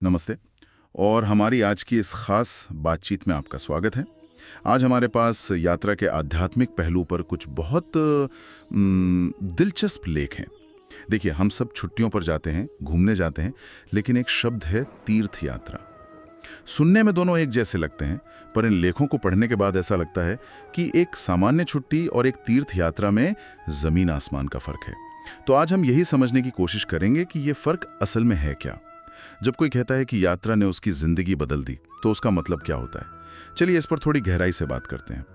नमस्ते। और हमारी आज की इस खास बातचीत में आपका स्वागत है। आज हमारे पास यात्रा के आध्यात्मिक पहलू पर कुछ बहुत दिलचस्प लेख हैं। देखिए, हम सब छुट्टियों पर जाते हैं, घूमने जाते हैं, लेकिन एक शब्द है तीर्थ यात्रा। सुनने में दोनों एक जैसे लगते हैं, पर इन लेखों को पढ़ने के बाद ऐसा लगता है कि एक सामान्य छुट्टी और एक तीर्थ यात्रा में जमीन आसमान का फर्क है। तो आज हम यही समझने की कोशिश करेंगे कि ये फर्क असल में है क्या। जब कोई कहता है कि यात्रा ने उसकी जिंदगी बदल दी, तो उसका मतलब क्या होता है? चलिए इस पर थोड़ी गहराई से बात करते हैं।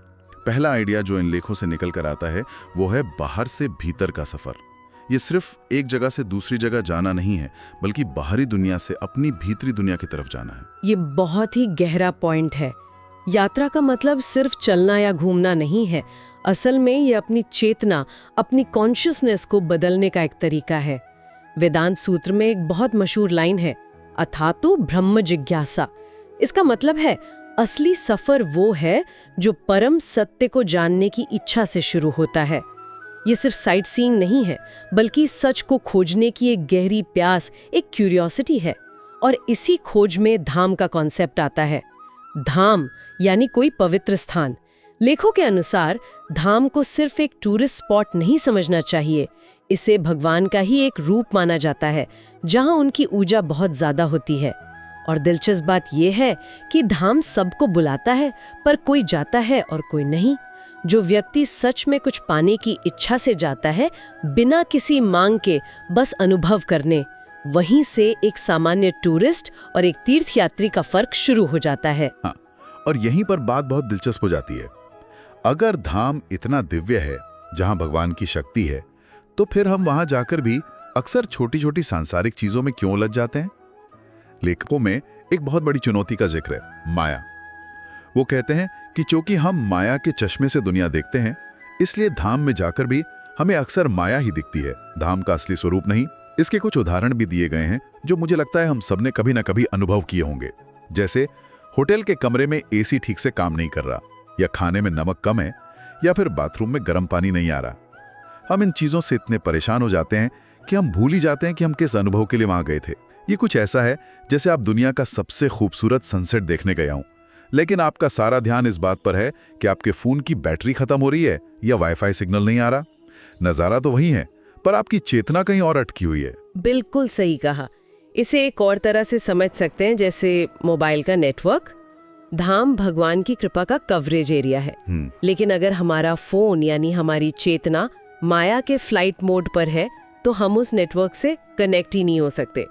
पहला आइडिया जो इन लेखों से निकल कर आता है वो है बाहर से भीतर का सफर। ये सिर्फ एक जगह से दूसरी जगह जाना नहीं है, बल्कि बाहरी दुनिया से अपनी भीतरी दुनिया की तरफ जाना है। ये बहुत ही गहरा पॉइंट है। यात्रा का मतलब सिर्फ चलना या घूमना नहीं है। असल में ये अपनी चेतना, अपनी कॉन्शियसनेस को बदलने का एक तरीका है। वेदांत सूत्र में एक बहुत मशहूर लाइन है, अथातो ब्रह्म जिज्ञासा। इसका मतलब है असली सफर वो है जो परम सत्य को जानने की इच्छा से शुरू होता है। ये सिर्फ साइट सीइंग नहीं है, बल्कि सच को खोजने की एक गहरी प्यास, एक क्यूरियोसिटी है। और इसी खोज में धाम का कॉन्सेप्ट आता है। धाम यानी कोई पवित्र स्थान। लेखों के अनुसार धाम को सिर्फ एक टूरिस्ट स्पॉट नहीं समझना चाहिए। इसे भगवान का ही एक रूप माना जाता है, जहां उनकी ऊर्जा बहुत ज्यादा होती है। और दिलचस्प बात यह है कि धाम सबको बुलाता है, पर कोई जाता है और कोई नहीं। जो व्यक्ति सच में कुछ पाने की इच्छा से जाता है, बिना किसी मांग के, बस अनुभव करने, वहीं से एक सामान्य टूरिस्ट और एक तीर्थयात्री का फर्क शुरू हो जाता है। हाँ, और यहीं पर बात बहुत दिलचस्प हो जाती है। अगर धाम इतना दिव्य है, जहां भगवान की शक्ति है, तो फिर हम वहां जाकर भी अक्सर छोटी छोटी सांसारिक चीजों में क्यों उलझ जाते हैं? लेखकों में एक बहुत बड़ी चुनौती का जिक्र है, माया। वो कहते हैं कि चूंकि हम माया के चश्मे से दुनिया देखते हैं, इसलिए धाम में जाकर भी हमें अक्सर माया ही दिखती है, धाम का असली स्वरूप नहीं। इसके कुछ उदाहरण भी दिए गए हैं जो मुझे लगता है हम सबने कभी ना कभी अनुभव किए होंगे। जैसे होटल के कमरे में एसी ठीक से काम नहीं कर रहा, या खाने में नमक कम है, या फिर बाथरूम में गर्म पानी नहीं आ रहा। हम इन चीजों से इतने परेशान हो जाते हैं कि हम भूल ही जाते हैं कि हम किस अनुभव के लिए वहां गए थे। ये कुछ ऐसा है जैसे आप दुनिया का सबसे खूबसूरत सनसेट देखने गए हों, लेकिन आपका सारा ध्यान इस बात पर है कि आपके फोन की बैटरी खत्म हो रही है या वाईफाई सिग्नल नहीं आ रहा। नजारा तो वही है, पर आपकी चेतना कहीं और अटकी हुई है। बिल्कुल सही कहा। इसे एक और तरह से समझ सकते हैं, जैसे मोबाइल का नेटवर्क। धाम भगवान की कृपा का कवरेज एरिया है, लेकिन अगर हमारा फोन यानी हमारी चेतना माया के फ्लाइट मोड पर है, तो हम उस नेटवर्क से कनेक्ट ही नहीं हो सकते।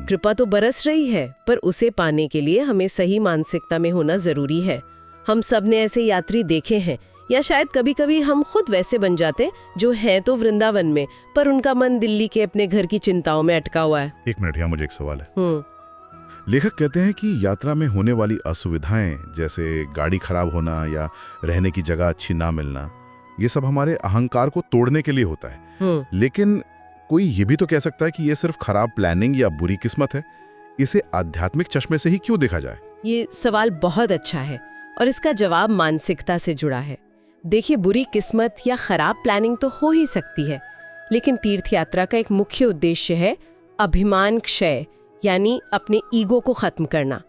कृपा तो बरस रही है, पर उसे पाने के लिए हमें सही मानसिकता में होना जरूरी है। हम सब ने ऐसे यात्री देखे हैं, या शायद कभी कभी हम खुद वैसे बन जाते जो हैं तो वृंदावन में, पर उनका मन दिल्ली के अपने घर की चिंताओं में अटका हुआ है। एक मिनट, यहाँ मुझे एक सवाल है। लेखक कहते हैं कि यात्रा में होने वाली असुविधाएं, जैसे गाड़ी खराब होना या रहने की जगह अच्छी ना मिलना, ये सब हमारे अहंकार को तोड़ने के लिए होता है। लेकिन कोई ये भी तो कह सकता है कि ये सिर्फ खराब प्लानिंग या बुरी किस्मत है। इसे आध्यात्मिक चश्मे से ही क्यों देखा जाए? ये सवाल बहुत अच्छा है, और इसका जवाब मानसिकता से जुड़ा है। देखिए, बुरी किस्मत या खराब प्लानिंग तो हो ही सकती है, लेकिन तीर्थ यात्रा का एक मुख्य उद्देश्य है अभिमान क्षय, यानी अपने ईगो को खत्म करना।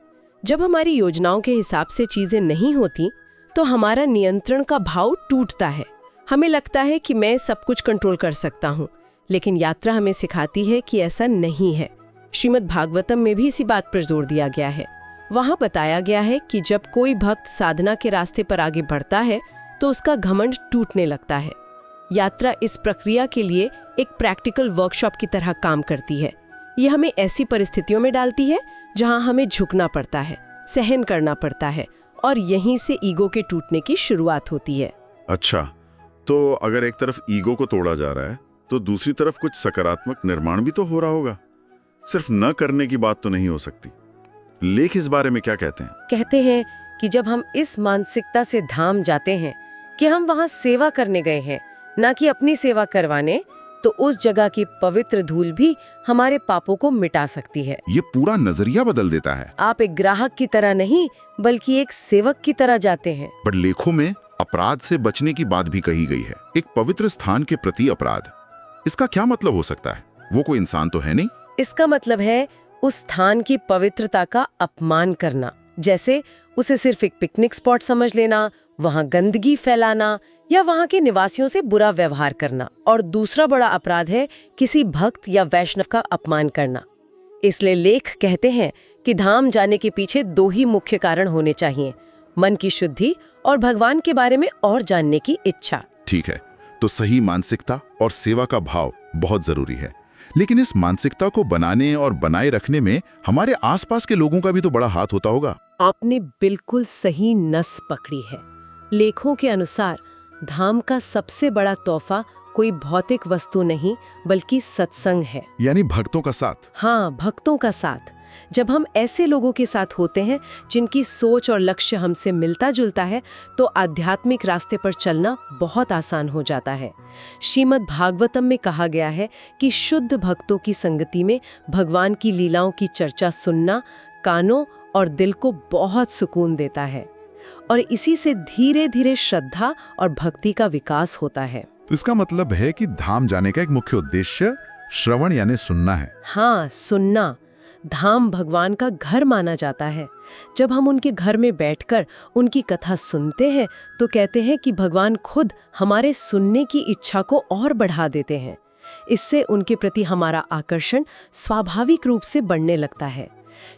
जब हमारी योजनाओं के हिसाब से चीजें नहीं होती, तो हमारा नियंत्रण का भाव टूटता है। हमें लगता है कि मैं सब कुछ कंट्रोल कर सकता हूँ, लेकिन यात्रा हमें सिखाती है कि ऐसा नहीं है। श्रीमद् भागवतम में भी इसी बात पर जोर दिया गया है। वहाँ बताया गया है कि जब कोई भक्त साधना के रास्ते पर आगे बढ़ता है, तो उसका घमंड टूटने लगता है। यात्रा इस प्रक्रिया के लिए एक प्रैक्टिकल वर्कशॉप की तरह काम करती है। ये हमें ऐसी परिस्थितियों में डालती है जहां हमें झुकना पड़ता है, सहन करना पड़ता है, और यहीं से ईगो के टूटने की शुरुआत होती है। अच्छा, तो अगर एक तरफ ईगो को तोड़ा जा रहा है, तो दूसरी तरफ कुछ सकारात्मक निर्माण भी तो हो रहा होगा। सिर्फ न करने की बात तो नहीं हो सकती। लेख इस बारे में क्या कहते हैं? कहते हैं कि जब हम इस मानसिकता से धाम जाते हैं कि हम वहाँ सेवा करने गए हैं, ना कि अपनी सेवा करवाने, तो उस जगह की पवित्र धूल भी हमारे पापों को मिटा सकती है। ये पूरा नजरिया बदल देता है। आप एक ग्राहक की तरह नहीं, बल्कि एक सेवक की तरह जाते हैं। पर लेखों में अपराध से बचने की बात भी कही गई है, एक पवित्र स्थान के प्रति अपराध। इसका क्या मतलब हो सकता है? वो कोई इंसान तो है नहीं। इसका मतलब है उस स्थान की पवित्रता का अपमान करना, जैसे उसे सिर्फ एक पिकनिक स्पॉट समझ लेना, वहां गंदगी फैलाना या वहां के निवासियों से बुरा व्यवहार करना। और दूसरा बड़ा अपराध है किसी भक्त या वैष्णव का अपमान करना। इसलिए लेख कहते हैं कि धाम जाने के पीछे 2 ही मुख्य कारण होने चाहिए, मन की शुद्धि और भगवान के बारे में और जानने की इच्छा। ठीक है, तो सही मानसिकता और सेवा का भाव बहुत जरूरी है। लेकिन इस मानसिकता को बनाने और बनाए रखने में हमारे आसपास के लोगों का भी तो बड़ा हाथ होता होगा। आपने बिल्कुल सही नस पकड़ी है। लेखों के अनुसार धाम का सबसे बड़ा तोहफा कोई भौतिक वस्तु नहीं बल्कि सत्संग है, यानी भक्तों का साथ। हाँ, भक्तों का साथ। जब हम ऐसे लोगों के साथ होते हैं जिनकी सोच और लक्ष्य हमसे मिलता जुलता है, तो आध्यात्मिक रास्ते पर चलना बहुत आसान हो जाता है। श्रीमद् भागवतम में कहा गया है कि शुद्ध भक्तों की संगति में भगवान की लीलाओं की चर्चा सुनना कानों और दिल को बहुत सुकून देता है, और इसी से धीरे धीरे श्रद्धा और भक्ति का विकास होता है। तो इसका मतलब है कि धाम जाने का एक मुख्य उद्देश्य श्रवण यानी सुनना है। हाँ, सुनना। धाम भगवान का घर माना जाता है। जब हम उनके घर में बैठकर उनकी कथा सुनते हैं तो कहते हैं कि भगवान खुद हमारे सुनने की इच्छा को और बढ़ा देते हैं। इससे उनके प्रति हमारा आकर्षण स्वाभाविक रूप से बढ़ने लगता है।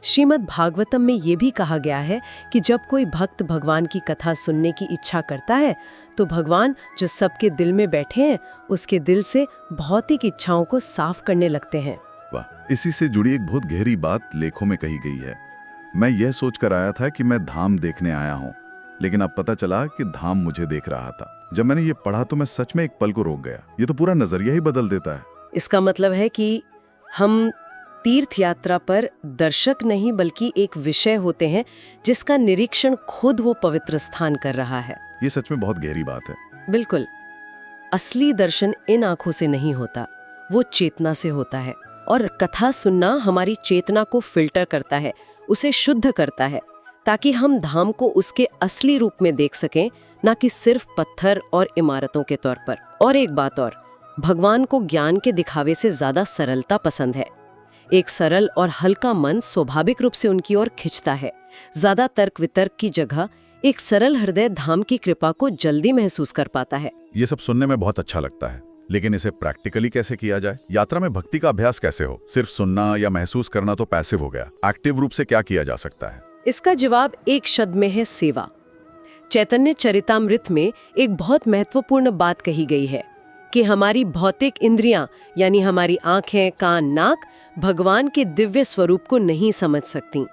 श्रीमद् भागवतम में ये भी कहा गया है कि जब कोई भक्त भगवान की कथा सुनने की इच्छा करता है तो भगवान जो सबके दिल में बैठे हैं उसके दिल से भौतिक इच्छाओं को साफ करने लगते हैं। वाह, इसी से जुड़ी एक बहुत गहरी बात लेखों में कही गई है। मैं यह सोचकर आया था कि मैं धाम देखने आया हूँ, लेकिन अब पता चला कि धाम मुझे देख रहा था। जब मैंने ये पढ़ा तो मैं सच में एक पल को रोक गया। ये तो पूरा नजरिया ही बदल देता है। इसका मतलब है कि हम तीर्थ यात्रा पर दर्शक नहीं बल्कि एक विषय होते हैं जिसका निरीक्षण खुद वो पवित्र स्थान कर रहा है। ये सच में बहुत गहरी बात है। बिल्कुल। असली दर्शन इन आंखों से नहीं होता, वो चेतना से होता है। और कथा सुनना हमारी चेतना को फिल्टर करता है, उसे शुद्ध करता है, ताकि हम धाम को उसके असली रूप में देख सकें, ना कि सिर्फ पत्थर और इमारतों के तौर पर। और एक बात और, भगवान को ज्ञान के दिखावे से ज्यादा सरलता पसंद है। एक सरल और हल्का मन स्वाभाविक रूप से उनकी ओर खिंचता है। ज्यादा तर्क वितर्क की जगह एक सरल हृदय धाम की कृपा को जल्दी महसूस कर पाता है। ये सब सुनने में बहुत अच्छा लगता है, लेकिन इसे प्रैक्टिकली कैसे किया जाए? यात्रा में भक्ति का अभ्यास कैसे हो? सिर्फ सुनना या महसूस करना तो पैसिव हो गया। एक्टिव रूप से क्या किया जा सकता है? इसका जवाब एक शब्द में है, सेवा। चैतन्य चरितामृत में एक बहुत महत्वपूर्ण बात कही गई है कि हमारी भौतिक इंद्रियां यानी हमारी आंखें, कान, नाक भगवान के दिव्य स्वरूप को नहीं समझ सकती,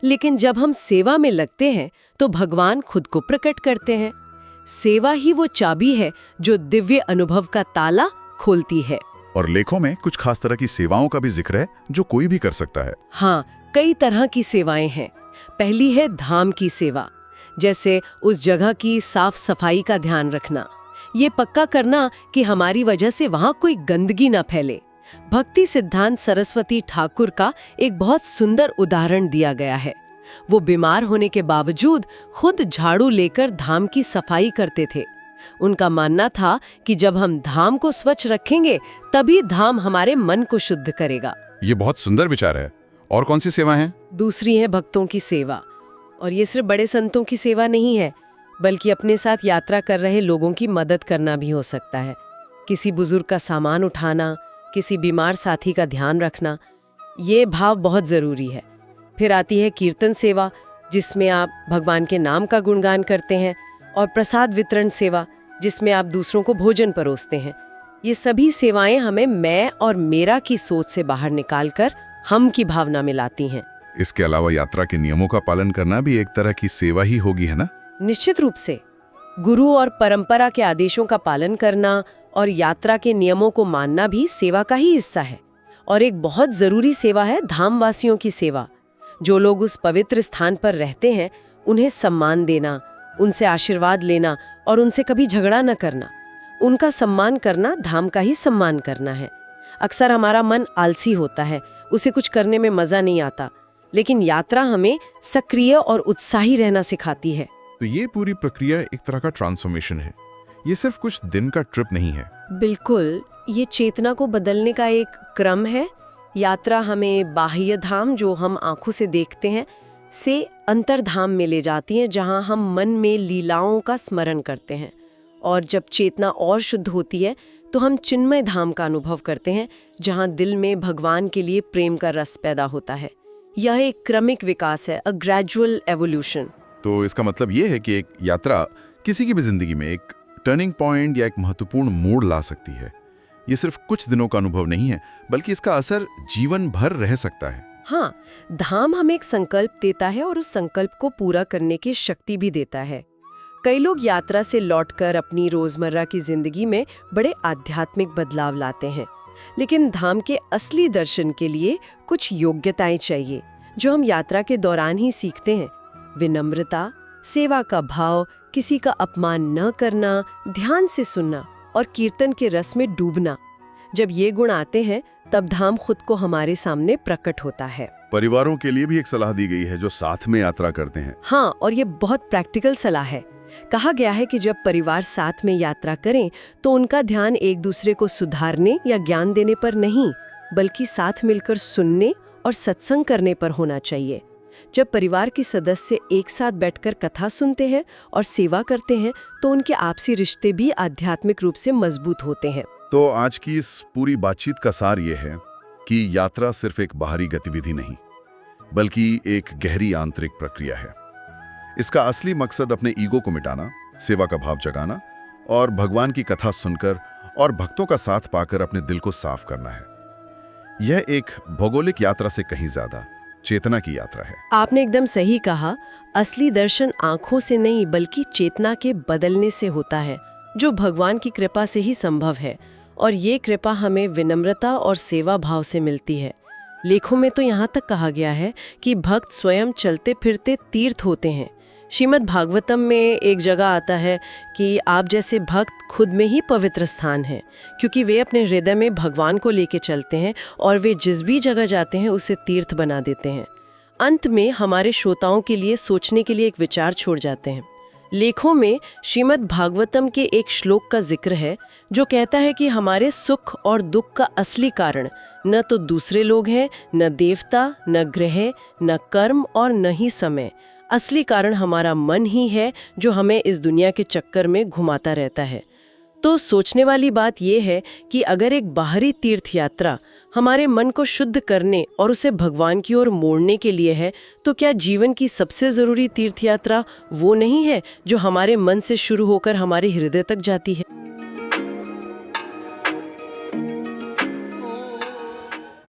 लेकिन जब हम सेवा में लगते हैं तो भगवान खुद को प्रकट करते हैं। सेवा ही वो चाबी है जो दिव्य अनुभव का ताला खोलती है। और लेखों में कुछ खास तरह की सेवाओं का भी जिक्र है जो कोई भी कर सकता है। हाँ, कई तरह की सेवाएं हैं। पहली है धाम की सेवा, जैसे उस जगह की साफ सफाई का ध्यान रखना, ये पक्का करना कि हमारी वजह से वहां कोई गंदगी न फैले। भक्ति सिद्धांत सरस्वती ठाकुर का एक बहुत सुंदर उदाहरण दिया गया है। वो बीमार होने के बावजूद खुद झाड़ू लेकर धाम की सफाई करते थे। उनका मानना था कि जब हम धाम को स्वच्छ रखेंगे तभी धाम हमारे मन को शुद्ध करेगा। ये बहुत सुंदर विचार है। और कौन सी सेवा है? दूसरी है भक्तों की सेवा। और ये सिर्फ बड़े संतों की सेवा नहीं है, बल्कि अपने साथ यात्रा कर रहे लोगों की मदद करना भी हो सकता है। किसी बुजुर्ग का सामान उठाना, किसी बीमार साथी का ध्यान रखना, ये भाव बहुत ज़रूरी है। फिर आती है कीर्तन सेवा, जिसमें आप भगवान के नाम का गुणगान करते हैं, और प्रसाद वितरण सेवा, जिसमें आप दूसरों को भोजन परोसते हैं। ये सभी सेवाएं हमें मैं और मेरा की सोच से बाहर निकालकर हम की भावना में लाती हैं। इसके अलावा यात्रा के नियमों का पालन करना भी एक तरह की सेवा ही होगी, है ना? निश्चित रूप से। गुरु और परंपरा के आदेशों का पालन करना और यात्रा के नियमों को मानना भी सेवा का ही हिस्सा है। और एक बहुत जरूरी सेवा है धामवासियों की सेवा। जो लोग उस पवित्र स्थान पर रहते हैं उन्हें सम्मान देना, उनसे आशीर्वाद लेना और उनसे कभी झगड़ा न करना। उनका सम्मान करना धाम का ही सम्मान करना है। अक्सर हमारा मन आलसी होता है, उसे कुछ करने में मजा नहीं आता, लेकिन यात्रा हमें सक्रिय और उत्साही रहना सिखाती है। तो ये पूरी प्रक्रिया एक तरह का ट्रांसफॉर्मेशन है। ये सिर्फ कुछ दिन का ट्रिप नहीं है। बिल्कुल, ये चेतना को बदलने का एक क्रम है, यात्रा हमें बाह्य धाम जो हम आंखों से देखते हैं से अंतर्धाम में ले जाती है, जहां हम मन में लीलाओं का स्मरण करते हैं। और जब चेतना और शुद्ध होती है तो हम चिन्मय धाम का अनुभव करते हैं, जहां दिल में भगवान के लिए प्रेम का रस पैदा होता है। यह एक क्रमिक विकास है, अ ग्रेजुअल एवोल्यूशन। तो इसका मतलब ये है कि एक यात्रा किसी की भी जिंदगी में एक टर्निंग पॉइंट या एक महत्वपूर्ण मोड़ ला सकती है। ये सिर्फ कुछ दिनों का अनुभव नहीं है, बल्कि इसका असर जीवन भर रह सकता है। हाँ, धाम हमें एक संकल्प देता है और उस संकल्प को पूरा करने की शक्ति भी देता है। कई लोग यात्रा से लौटकर अपनी रोजमर्रा की जिंदगी में बड़े आध्यात्मिक बदलाव लाते हैं, लेकिन धाम के असली दर्शन के लिए कुछ योग्यताएं चाहिए जो हम यात्रा के दौरान ही सीखते हैं। विनम्रता, सेवा का भाव, किसी का अपमान न करना, ध्यान से सुनना और कीर्तन के रस में डूबना। जब ये गुण आते हैं तब धाम खुद को हमारे सामने प्रकट होता है। परिवारों के लिए भी एक सलाह दी गई है जो साथ में यात्रा करते हैं। हाँ, और ये बहुत प्रैक्टिकल सलाह है। कहा गया है कि जब परिवार साथ में यात्रा करें तो उनका ध्यान एक दूसरे को सुधारने या ज्ञान देने पर नहीं, बल्कि साथ मिलकर सुनने और सत्संग करने पर होना चाहिए। जब परिवार के सदस्य एक साथ बैठकर कथा सुनते हैं और सेवा करते हैं तो उनके आपसी रिश्ते भी आध्यात्मिक रूप से मजबूत होते हैं। तो आज की इस पूरी बातचीत का सार ये है कि यात्रा सिर्फ एक बाहरी गतिविधि नहीं, बल्कि एक गहरी आंतरिक प्रक्रिया है। इसका असली मकसद अपने ईगो को मिटाना, सेवा का भाव जगाना और भगवान की कथा सुनकर और भक्तों का साथ पाकर अपने दिल को साफ करना है। यह एक भौगोलिक यात्रा से कहीं ज्यादा चेतना की यात्रा है। आपने एकदम सही कहा। असली दर्शन आंखों से नहीं बल्कि चेतना के बदलने से होता है, जो भगवान की कृपा से ही संभव है। और ये कृपा हमें विनम्रता और सेवा भाव से मिलती है। लेखों में तो यहाँ तक कहा गया है कि भक्त स्वयं चलते फिरते तीर्थ होते हैं। श्रीमद् भागवतम में एक जगह आता है कि आप जैसे भक्त खुद में ही पवित्र स्थान हैं, क्योंकि वे अपने हृदय में भगवान को लेके चलते हैं और वे जिस भी जगह जाते हैं उसे तीर्थ बना देते हैं। अंत में हमारे श्रोताओं के लिए सोचने के लिए एक विचार छोड़ जाते हैं। लेखों में श्रीमद् भागवतम के एक श्लोक का जिक्र है जो कहता है कि हमारे सुख और दुख का असली कारण न तो दूसरे लोग हैं, न देवता, न ग्रह, न कर्म और न ही समय। असली कारण हमारा मन ही है जो हमें इस दुनिया के चक्कर में घुमाता रहता है। तो सोचने वाली बात यह है कि अगर एक बाहरी तीर्थ यात्रा हमारे मन को शुद्ध करने और उसे भगवान की ओर मोड़ने के लिए है, तो क्या जीवन की सबसे जरूरी तीर्थ यात्रा वो नहीं है जो हमारे मन से शुरू होकर हमारे हृदय तक जाती है?